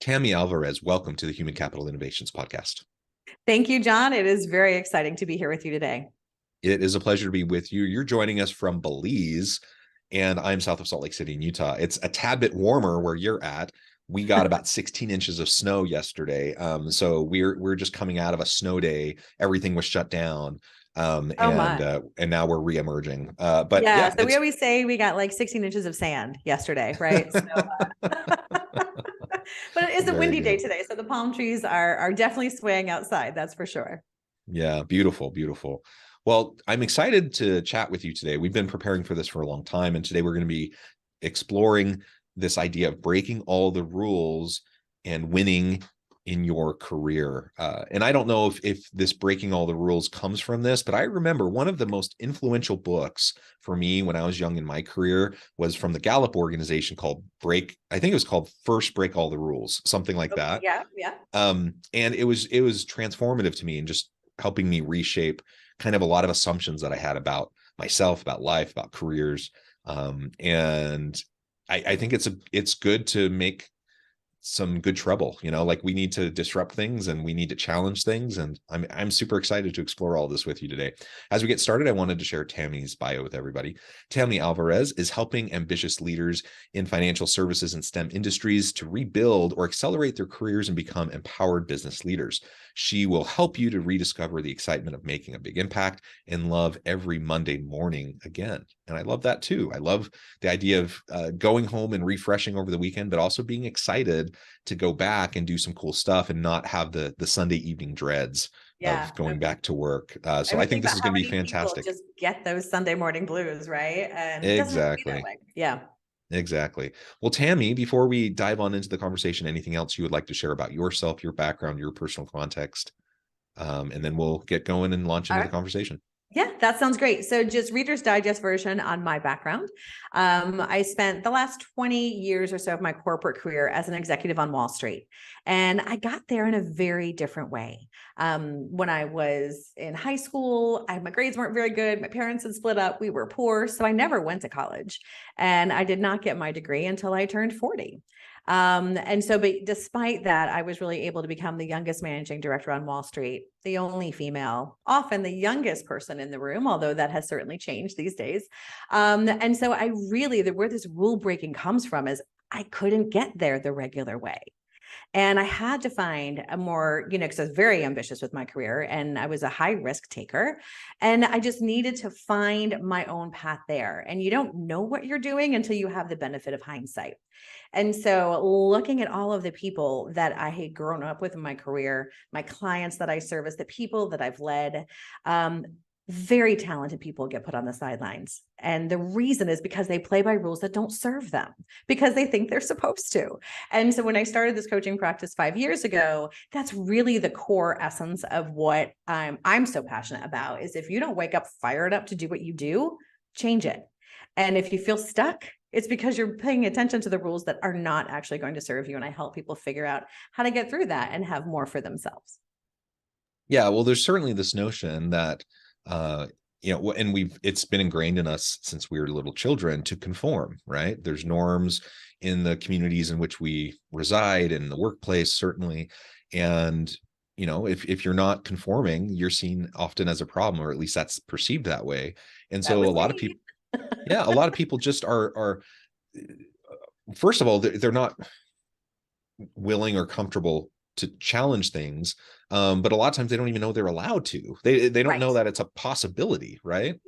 Tammy Alvarez, welcome to the Human Capital Innovations Podcast. Thank you, John. It is very exciting to be here with you today. It is a pleasure to be with you. You're joining us from Belize, and I'm south of Salt Lake City in Utah. It's a tad bit warmer where you're at. We got about 16 inches of snow yesterday. So we're just coming out of a snow day. Everything was shut down. And now we're re-emerging. But yeah, so we always say we got like 16 inches of sand yesterday, right? So, but it is a windy day today, so the palm trees are definitely swaying outside. That's for sure. Yeah, beautiful, beautiful. Well, I'm excited to chat with you today. We've been preparing for this for a long time, and today we're going to be exploring this idea of breaking all the rules and winning in your career. And I don't know if this breaking all the rules comes from this, but I remember one of the most influential books for me when I was young in my career was from the Gallup organization called I think it was called First Break All the Rules, something like that. Yeah. And it was transformative to me and just helping me reshape kind of a lot of assumptions that I had about myself, about life, about careers. And I think it's good to make some good trouble, like we need to disrupt things and we need to challenge things. And I'm super excited to explore all this with you today. As we get started, I wanted to share Tammy's bio with everybody. Tammy Alvarez is helping ambitious leaders in financial services and STEM industries to rebuild or accelerate their careers and become empowered business leaders. She will help you to rediscover the excitement of making a big impact and love every Monday morning again. And I love that too. I love the idea of going home and refreshing over the weekend, but also being excited to go back and do some cool stuff and not have the Sunday evening dreads of going back to work. So I think this is going to be fantastic. Just get those Sunday morning blues, right? And exactly. Yeah. Exactly. Well, Tammy, before we dive on into the conversation, anything else you would like to share about yourself, your background, your personal context? And then we'll get going and launch into the conversation. Yeah, that sounds great. So just Reader's Digest version on my background. I spent the last 20 years or so of my corporate career as an executive on Wall Street. And I got there in a very different way. When I was in high school, my grades weren't very good. My parents had split up. We were poor. So I never went to college. And I did not get my degree until I turned 40. But despite that, I was really able to become the youngest managing director on Wall Street, the only female, often the youngest person in the room, although that has certainly changed these days. Where this rule breaking comes from is I couldn't get there the regular way. And I had to find a more, because I was very ambitious with my career and I was a high risk taker. And I just needed to find my own path there. And you don't know what you're doing until you have the benefit of hindsight. And so looking at all of the people that I had grown up with in my career, my clients that I service, the people that I've led, very talented people get put on the sidelines. And the reason is because they play by rules that don't serve them, because they think they're supposed to. And so when I started this coaching practice 5 years ago, that's really the core essence of what I'm so passionate about is if you don't wake up fired up to do what you do, change it. And if you feel stuck, it's because you're paying attention to the rules that are not actually going to serve you. And I help people figure out how to get through that and have more for themselves. Yeah, well, there's certainly this notion that it's been ingrained in us since we were little children to conform, right? There's norms in the communities in which we reside, in the workplace, certainly. And, if you're not conforming, you're seen often as a problem, or at least that's perceived that way. And so a lot of people just are, first of all, they're not willing or comfortable to challenge things. But a lot of times they don't even know they're allowed to. They don't know that it's a possibility, right?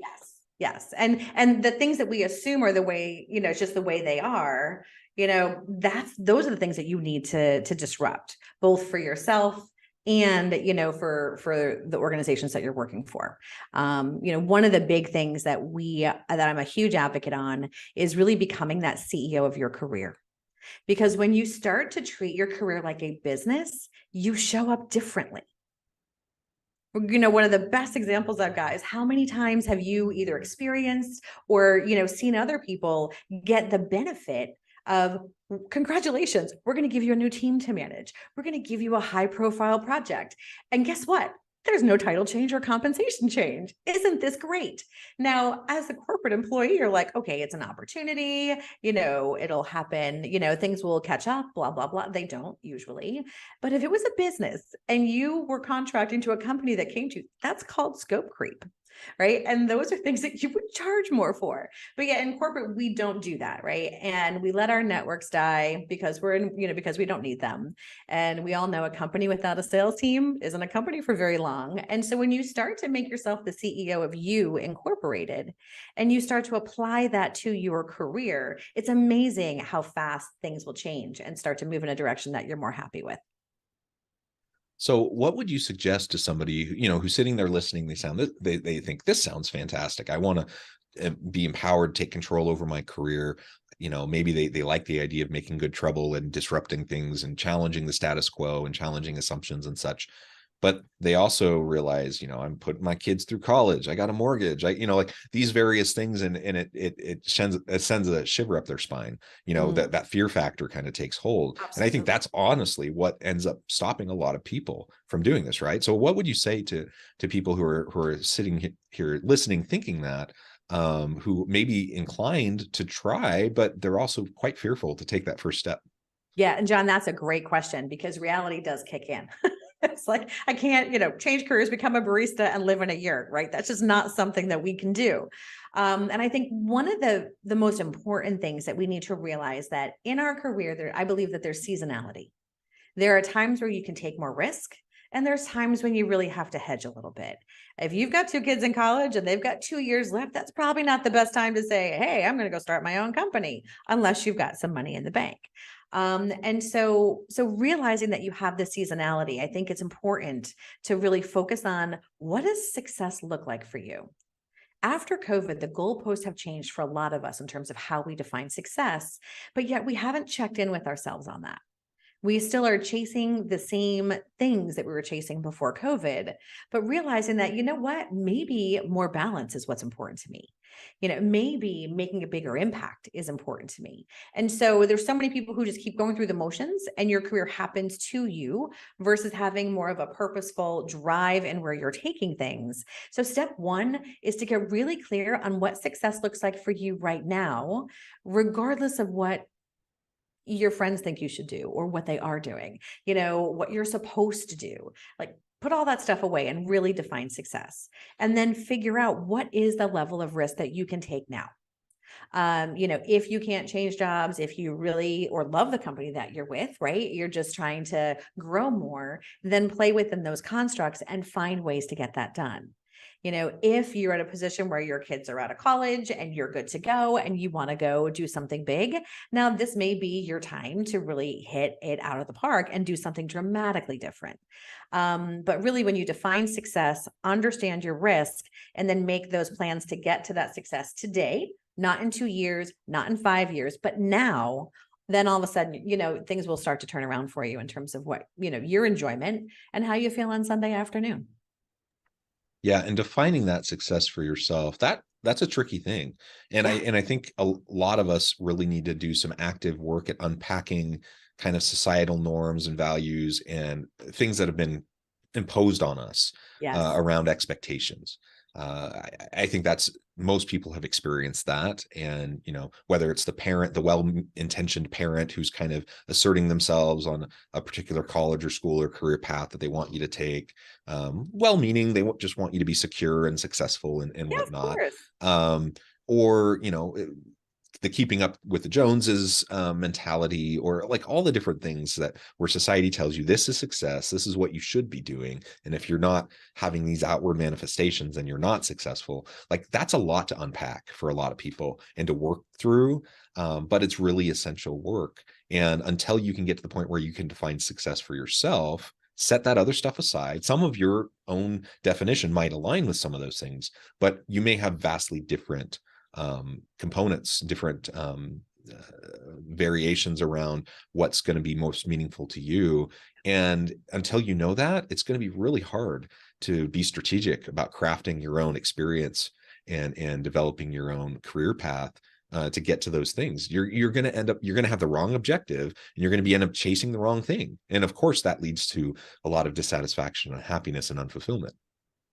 Yes. And the things that we assume are the way, it's just the way they are, those are the things that you need to disrupt, both for yourself and, for the organizations that you're working for. One of the big things that I'm a huge advocate on is really becoming that CEO of your career. Because when you start to treat your career like a business, you show up differently. One of the best examples I've got is how many times have you either experienced or, seen other people get the benefit of, congratulations, we're going to give you a new team to manage. We're going to give you a high profile project. And guess what? there's no title change or compensation change. Isn't this great? Now, as a corporate employee, you're like, okay, it's an opportunity, it'll happen, things will catch up, blah, blah, blah. They don't usually. But if it was a business and you were contracting to a company that came to you, that's called scope creep. Right. And those are things that you would charge more for. But yeah, in corporate, we don't do that. Right. And we let our networks die because because we don't need them. And we all know a company without a sales team isn't a company for very long. And so when you start to make yourself the CEO of You Incorporated and you start to apply that to your career, it's amazing how fast things will change and start to move in a direction that you're more happy with. So what would you suggest to somebody who's sitting there listening? They think this sounds fantastic. I want to be empowered, take control over my career. Maybe they like the idea of making good trouble and disrupting things and challenging the status quo and challenging assumptions and such. But they also realize, I'm putting my kids through college. I got a mortgage. Like these various things, and it sends a shiver up their spine. That fear factor kind of takes hold. Absolutely. And I think that's honestly what ends up stopping a lot of people from doing this, right? So what would you say to people who are sitting here listening, thinking that, who may be inclined to try, but they're also quite fearful to take that first step? Yeah. And John, that's a great question because reality does kick in. It's like, I can't, change careers, become a barista and live in a yurt, right? That's just not something that we can do. And I think one of the most important things that we need to realize that in our career, I believe that there's seasonality. There are times where you can take more risk. And there's times when you really have to hedge a little bit. If you've got 2 kids in college and they've got 2 years left, that's probably not the best time to say, hey, I'm going to go start my own company, unless you've got some money in the bank. And so realizing that you have the seasonality, I think it's important to really focus on what does success look like for you? After COVID, the goalposts have changed for a lot of us in terms of how we define success, but yet we haven't checked in with ourselves on that. We still are chasing the same things that we were chasing before COVID, but realizing that, maybe more balance is what's important to me. Maybe making a bigger impact is important to me. And so there's so many people who just keep going through the motions and your career happens to you versus having more of a purposeful drive in where you're taking things. So step 1 is to get really clear on what success looks like for you right now, regardless of what your friends think you should do or what they are doing, what you're supposed to do. Like, put all that stuff away and really define success. And then figure out what is the level of risk that you can take now. If you can't change jobs, if you really or love the company that you're with, right? You're just trying to grow more, then play within those constructs and find ways to get that done. If you're at a position where your kids are out of college and you're good to go and you want to go do something big, now this may be your time to really hit it out of the park and do something dramatically different. But really, when you define success, understand your risk, and then make those plans to get to that success today, not in 2 years, not in 5 years, but now, then all of a sudden, things will start to turn around for you in terms of what, your enjoyment and how you feel on Sunday afternoon. Yeah, and defining that success for yourself, that's a tricky thing. And I think a lot of us really need to do some active work at unpacking kind of societal norms and values and things that have been imposed on us around expectations. I think most people have experienced that. And, whether it's the well-intentioned parent who's kind of asserting themselves on a particular college or school or career path that they want you to take, well-meaning, they just want you to be secure and successful and whatnot. Or, the keeping up with the Joneses mentality, or like all the different things where society tells you this is success, this is what you should be doing. And if you're not having these outward manifestations, then you're not successful. Like, that's a lot to unpack for a lot of people and to work through. But it's really essential work. And until you can get to the point where you can define success for yourself, set that other stuff aside. Some of your own definition might align with some of those things, but you may have vastly different components, different variations around what's going to be most meaningful to you. And until you know that, it's going to be really hard to be strategic about crafting your own experience and developing your own career path to get to those things. You're going to have the wrong objective, and you're going to end up chasing the wrong thing. And of course, that leads to a lot of dissatisfaction, unhappiness, and unfulfillment.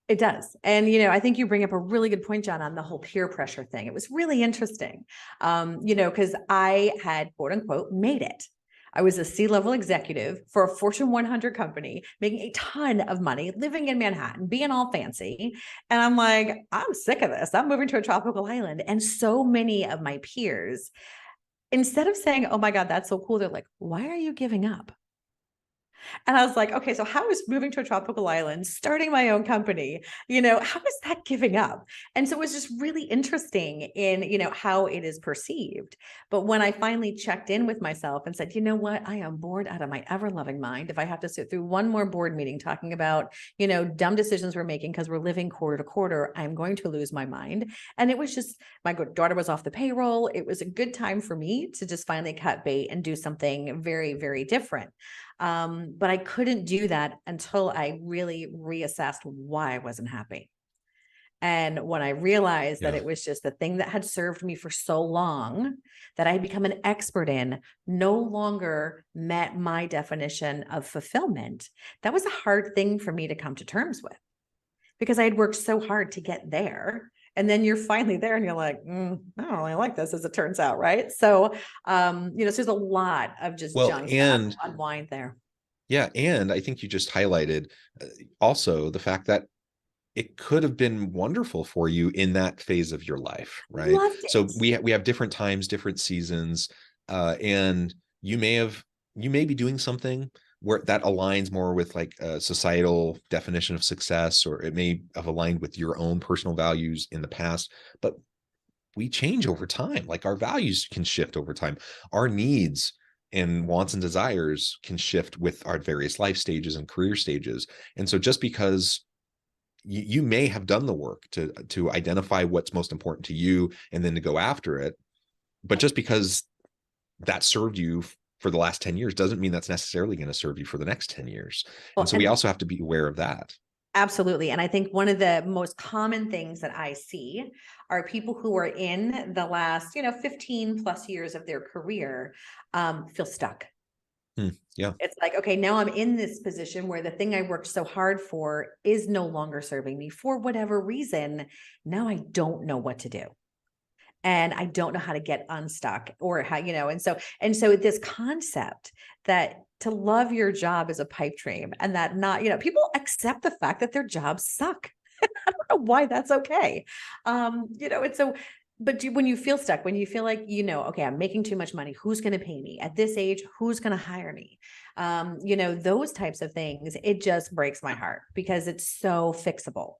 It does. And, I think you bring up a really good point, John, on the whole peer pressure thing. It was really interesting, because I had, quote unquote, made it. I was a C-level executive for a Fortune 100 company, making a ton of money, living in Manhattan, being all fancy. And I'm like, I'm sick of this. I'm moving to a tropical island. And so many of my peers, instead of saying, oh my God, that's so cool, they're like, why are you giving up? And I was like, okay, so how is moving to a tropical island, starting my own company, how is that giving up? And so it was just really interesting in, how it is perceived. But when I finally checked in with myself and said, you know what, I am bored out of my ever loving mind. If I have to sit through one more board meeting talking about, dumb decisions we're making because we're living quarter to quarter, I'm going to lose my mind. And it was just, my daughter was off the payroll. It was a good time for me to just finally cut bait and do something very, very different. But I couldn't do that until I really reassessed why I wasn't happy. And when I realized that it was just the thing that had served me for so long that I had become an expert in no longer met my definition of fulfillment, that was a hard thing for me to come to terms with because I had worked so hard to get there. And then you're finally there and you're like, I don't really like this, as it turns out, right? So, so there's a lot of just junk to unwind there. Yeah. And I think you just highlighted also the fact that it could have been wonderful for you in that phase of your life, right? So we have different times, different seasons, and you may be doing something where that aligns more with like a societal definition of success, or it may have aligned with your own personal values in the past, but we change over time. Like our values can shift over time. Our needs and wants and desires can shift with our various life stages and career stages. And so just because you may have done the work to identify what's most important to you and then to go after it, but just because that served you for the last 10 years doesn't mean that's necessarily going to serve you for the next 10 years. And so we also have to be aware of that. Absolutely. And I think one of the most common things that I see are people who are in the last, 15 plus years of their career, feel stuck. Yeah. It's like, okay, now I'm in this position where the thing I worked so hard for is no longer serving me for whatever reason. Now I don't know what to do. And I don't know how to get unstuck or how, and so this concept that to love your job is a pipe dream and that not, people accept the fact that their jobs suck. I don't know why that's okay. And so, but when you feel stuck, when you feel like, okay, I'm making too much money, who's going to pay me at this age? Who's going to hire me? Those types of things, it just breaks my heart because it's so fixable.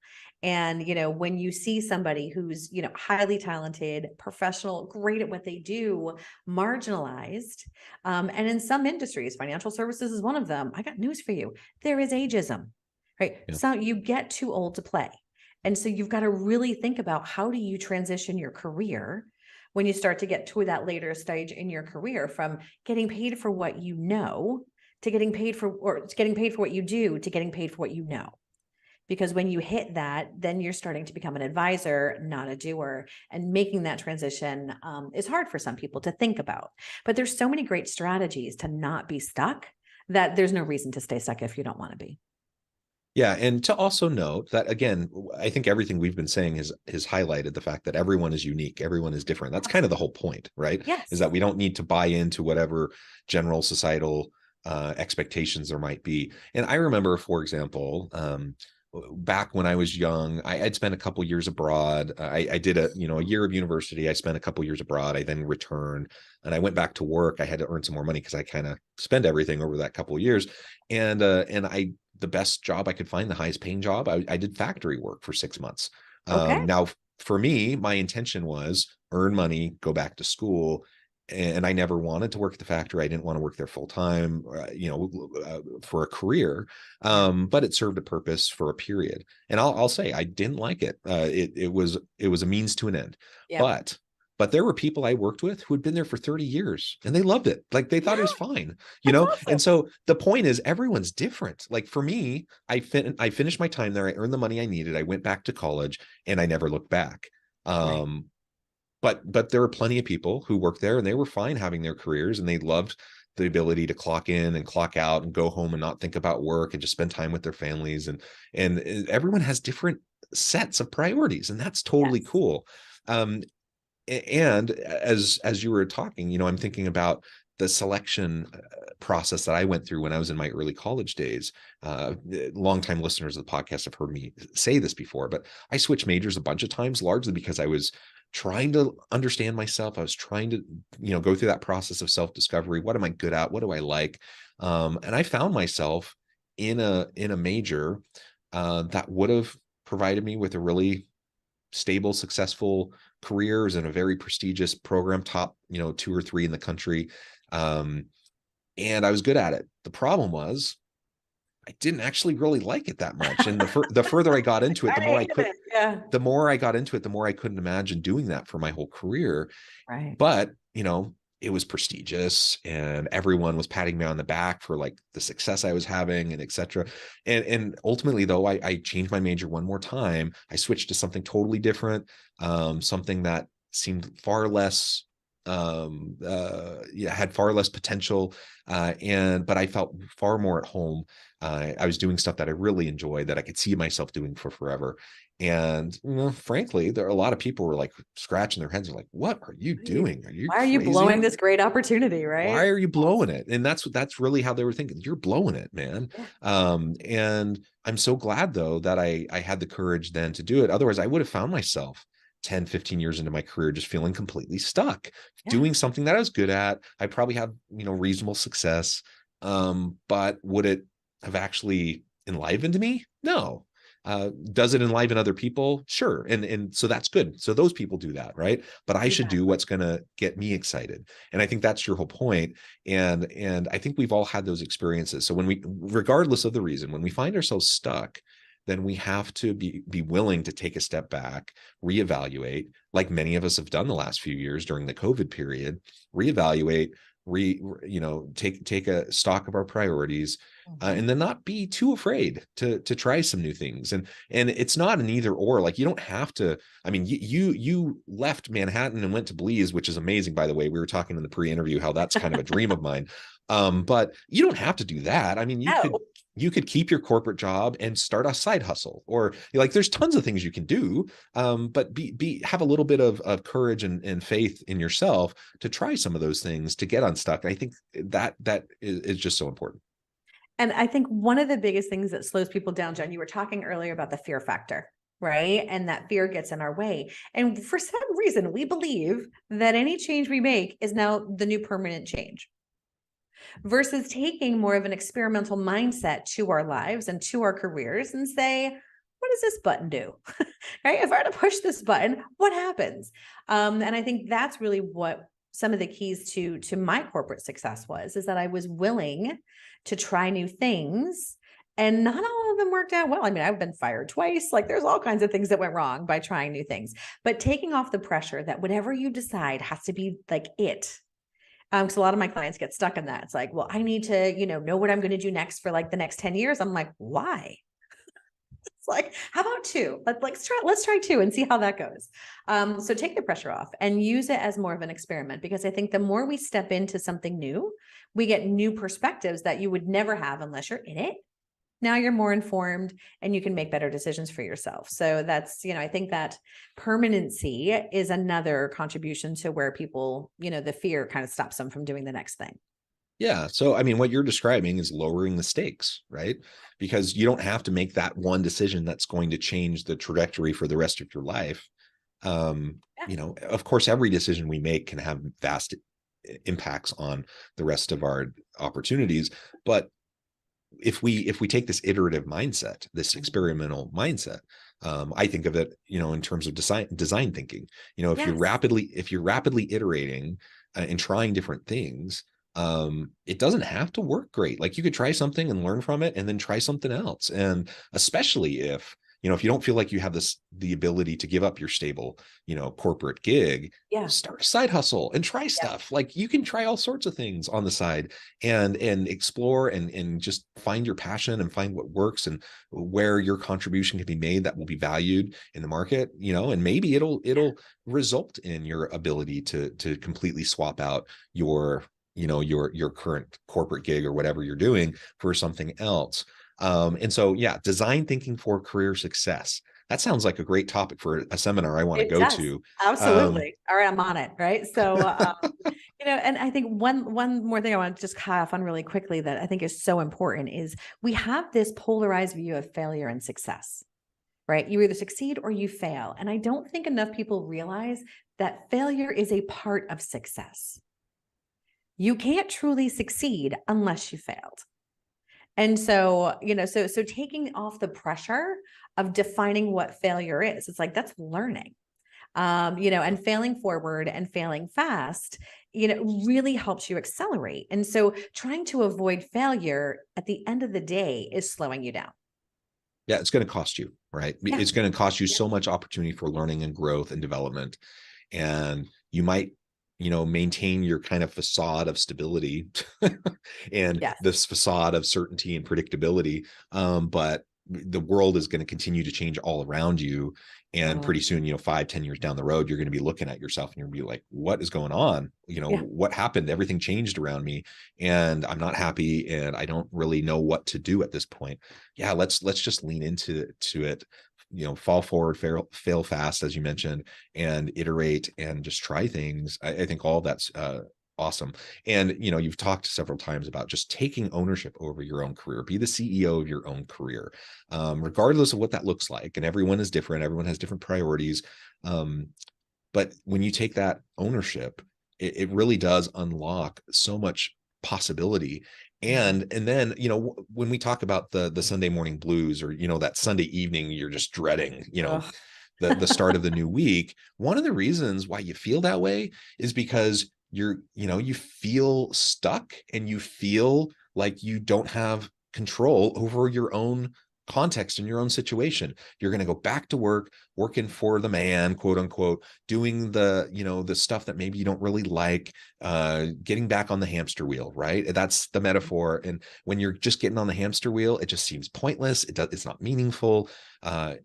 And, when you see somebody who's, highly talented, professional, great at what they do, marginalized, and in some industries, financial services is one of them. I got news for you. There is ageism, right? Yeah. So you get too old to play. And so you've got to really think about how do you transition your career when you start to get to that later stage in your career, from getting paid for what you know to getting paid for what you do to getting paid for what you know. Because when you hit that, then you're starting to become an advisor, not a doer. And making that transition is hard for some people to think about. But there's so many great strategies to not be stuck that there's no reason to stay stuck if you don't want to be. Yeah. And to also note that, again, I think everything we've been saying has highlighted the fact that everyone is unique. Everyone is different. That's kind of the whole point, right? Yes. Is that we don't need to buy into whatever general societal expectations there might be. And I remember, for example, back when I was young, I'd spent a couple years abroad. I did a year of university. I spent a couple years abroad. I then returned and I went back to work. I had to earn some more money because I kind of spent everything over that couple of years. And the best job I could find, the highest paying job, I did factory work for 6 months. Okay. Now, for me, my intention was earn money, go back to school. And I never wanted to work at the factory. I didn't want to work there full time, for a career. But it served a purpose for a period. And I'll say I didn't like it. It was a means to an end. Yeah. But there were people I worked with who had been there for 30 years and they loved it. Like they thought it was fine, Awesome. And so the point is everyone's different. Like for me, I finished my time there. I earned the money I needed. I went back to college and I never looked back. Right. But there were plenty of people who worked there and they were fine having their careers and they loved the ability to clock in and clock out and go home and not think about work and just spend time with their families. And everyone has different sets of priorities, and that's totally Yes. cool. And as you were talking, I'm thinking about the selection process that I went through when I was in my early college days. Longtime listeners of the podcast have heard me say this before, but I switched majors a bunch of times, largely because I was trying to understand myself. I was trying to, go through that process of self-discovery. What am I good at? What do I like? And I found myself in a major that would have provided me with a really stable, successful careers in a very prestigious program, top, 2 or 3 in the country. And I was good at it. The problem was I didn't actually really like it that much. And the further I got into it, the more I could, the more I got into it, the more I couldn't imagine doing that for my whole career. Right. But, it was prestigious and everyone was patting me on the back for like the success I was having and et cetera. And ultimately though, I changed my major one more time. I switched to something totally different, something that seemed far less, had far less potential. But I felt far more at home. I was doing stuff that I really enjoyed, that I could see myself doing for forever. And frankly, there are a lot of people were like scratching their heads, like, "What are you doing? Are you Why are crazy? you blowing this great opportunity, right? Why are you blowing it?" And that's really how they were thinking. You're blowing it, man. Yeah. And I'm so glad though that I had the courage then to do it. Otherwise, I would have found myself 10, 15 years into my career just feeling completely stuck, doing something that I was good at. I probably have, reasonable success. But would it have actually enlivened me? No. Does it enliven other people? Sure. And so that's good. So those people do that, right? But I should do what's going to get me excited. And I think that's your whole point. And I think we've all had those experiences. So regardless of the reason, when we find ourselves stuck, then we have to be willing to take a step back, reevaluate, like many of us have done the last few years during the COVID period, reevaluate, take a stock of our priorities, and then not be too afraid to try some new things. And it's not an either or. Like, you don't have to. I mean, you left Manhattan and went to Belize, which is amazing, by the way. We were talking in the pre-interview how that's kind of a dream of mine. But you don't have to do that. I mean, you could keep your corporate job and start a side hustle, or like there's tons of things you can do. But have a little bit of courage and faith in yourself to try some of those things to get unstuck. I think that is just so important. And I think one of the biggest things that slows people down, John, you were talking earlier about the fear factor, right? And that fear gets in our way. And for some reason, we believe that any change we make is now the new permanent change, versus taking more of an experimental mindset to our lives and to our careers and say, what does this button do? Right? If I were to push this button, what happens? And I think that's really what some of the keys to my corporate success is that I was willing to try new things, and not all of them worked out well. I mean, I've been fired twice. Like, there's all kinds of things that went wrong by trying new things, but taking off the pressure that whatever you decide has to be like it. Because a lot of my clients get stuck in that. It's like, well, I need to, know what I'm going to do next for like the next 10 years. I'm like, why? It's like, how about 2? Let's try 2 and see how that goes. So take the pressure off and use it as more of an experiment, because I think the more we step into something new, we get new perspectives that you would never have unless you're in it. Now you're more informed and you can make better decisions for yourself. So that's, I think that permanency is another contribution to where people, the fear kind of stops them from doing the next thing. Yeah. So, I mean, what you're describing is lowering the stakes, right? Because you don't have to make that one decision that's going to change the trajectory for the rest of your life. Of course, every decision we make can have vast impacts on the rest of our opportunities. But if we take this iterative mindset, this experimental mindset, I think of it, in terms of design thinking. If you're rapidly iterating and trying different things, it doesn't have to work great. Like, you could try something and learn from it and then try something else. And especially if you don't feel like you have the ability to give up your stable, corporate gig, start a side hustle and try stuff. Like, you can try all sorts of things on the side and explore and just find your passion and find what works and where your contribution can be made that will be valued in the market, and maybe it'll result in your ability to completely swap out your your current corporate gig or whatever you're doing for something else. And so, yeah, design thinking for career success. That sounds like a great topic for a seminar I want to It go does. to. Absolutely. All right, I'm on it. Right. So, and I think one more thing I want to just cut off on really quickly that I think is so important is we have this polarized view of failure and success, right? You either succeed or you fail. And I don't think enough people realize that failure is a part of success. You can't truly succeed unless you failed. And so, so taking off the pressure of defining what failure is, it's like, that's learning, and failing forward and failing fast, really helps you accelerate. And so trying to avoid failure at the end of the day is slowing you down. Yeah, it's going to cost you, right? Yeah. It's going to cost you so much opportunity for learning and growth and development. And you might, maintain your kind of facade of stability and Yes. this facade of certainty and predictability. But the world is going to continue to change all around you. And pretty soon, 5-10 years down the road, you're going to be looking at yourself and you're going to be like, what is going on? What happened? Everything changed around me and I'm not happy and I don't really know what to do at this point. Yeah, let's just lean into it, fall forward, fail fast, as you mentioned, and iterate and just try things. I think all that's awesome. And, you've talked several times about just taking ownership over your own career, be the CEO of your own career, regardless of what that looks like. And everyone is different. Everyone has different priorities. But when you take that ownership, it really does unlock so much possibility. And then, when we talk about the Sunday morning blues or, that Sunday evening, you're just dreading, the start of the new week. One of the reasons why you feel that way is because you feel stuck and you feel like you don't have control over your own context in your own situation. You're going to go back to work, working for the man, quote unquote, doing the stuff that maybe you don't really like, getting back on the hamster wheel, right? That's the metaphor. And when you're just getting on the hamster wheel, it just seems pointless. It's not meaningful.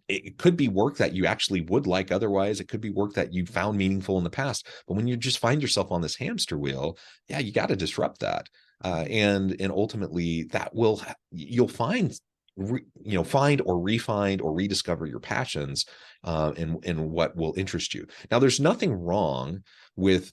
It could be work that you actually would like otherwise. It could be work that you found meaningful in the past. But when you just find yourself on this hamster wheel, yeah, you got to disrupt that. And ultimately you'll find find or refine or rediscover your passions and what will interest you. Now, there's nothing wrong with,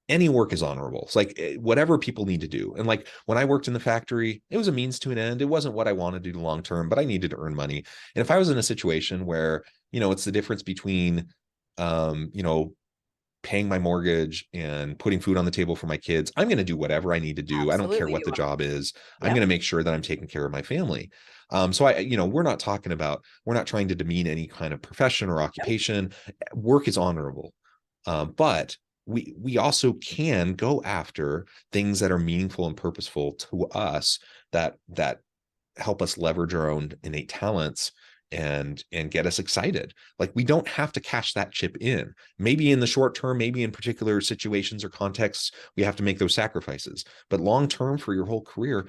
any work is honorable. It's like whatever people need to do. And like when I worked in the factory, it was a means to an end. It wasn't what I wanted to do long term, but I needed to earn money. And if I was in a situation where, it's the difference between, paying my mortgage and putting food on the table for my kids, I'm going to do whatever I need to do. Absolutely, I don't care what the job is. Yep. I'm going to make sure that I'm taking care of my family. So we're not trying to demean any kind of profession or occupation. Yep. Work is honorable. But we also can go after things that are meaningful and purposeful to us that help us leverage our own innate talents and get us excited. Like we don't have to cash that chip in. Maybe in the short term, maybe in particular situations or contexts, we have to make those sacrifices. But long term for your whole career,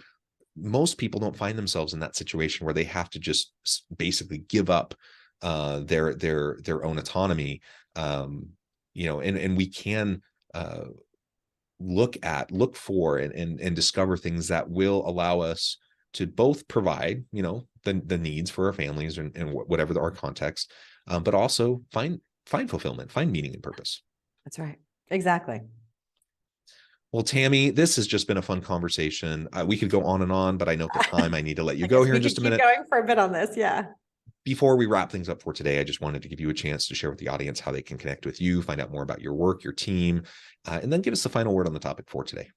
most people don't find themselves in that situation where they have to just basically give up their own autonomy. And we can look for and discover things that will allow us to both provide, the needs for our families and whatever our context, but also find fulfillment, find meaning and purpose. That's right. Exactly. Well, Tammy, this has just been a fun conversation. We could go on and on, but I know the time. I need to let you go here in just a minute. Going for a bit on this, yeah. Before we wrap things up for today, I just wanted to give you a chance to share with the audience how they can connect with you, find out more about your work, your team, and then give us the final word on the topic for today.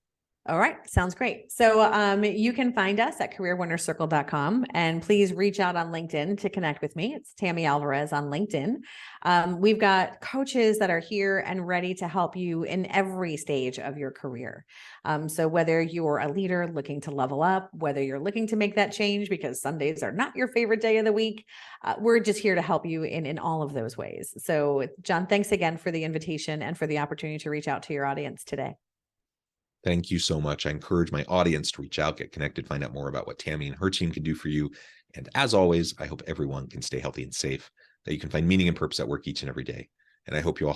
All right. Sounds great. So you can find us at careerwinnercircle.com and please reach out on LinkedIn to connect with me. It's Tammy Alvarez on LinkedIn. We've got coaches that are here and ready to help you in every stage of your career. So whether you're a leader looking to level up, whether you're looking to make that change because Sundays are not your favorite day of the week, we're just here to help you in all of those ways. So John, thanks again for the invitation and for the opportunity to reach out to your audience today. Thank you so much. I encourage my audience to reach out, get connected, find out more about what Tammy and her team can do for you. And as always, I hope everyone can stay healthy and safe, that you can find meaning and purpose at work each and every day. And I hope you all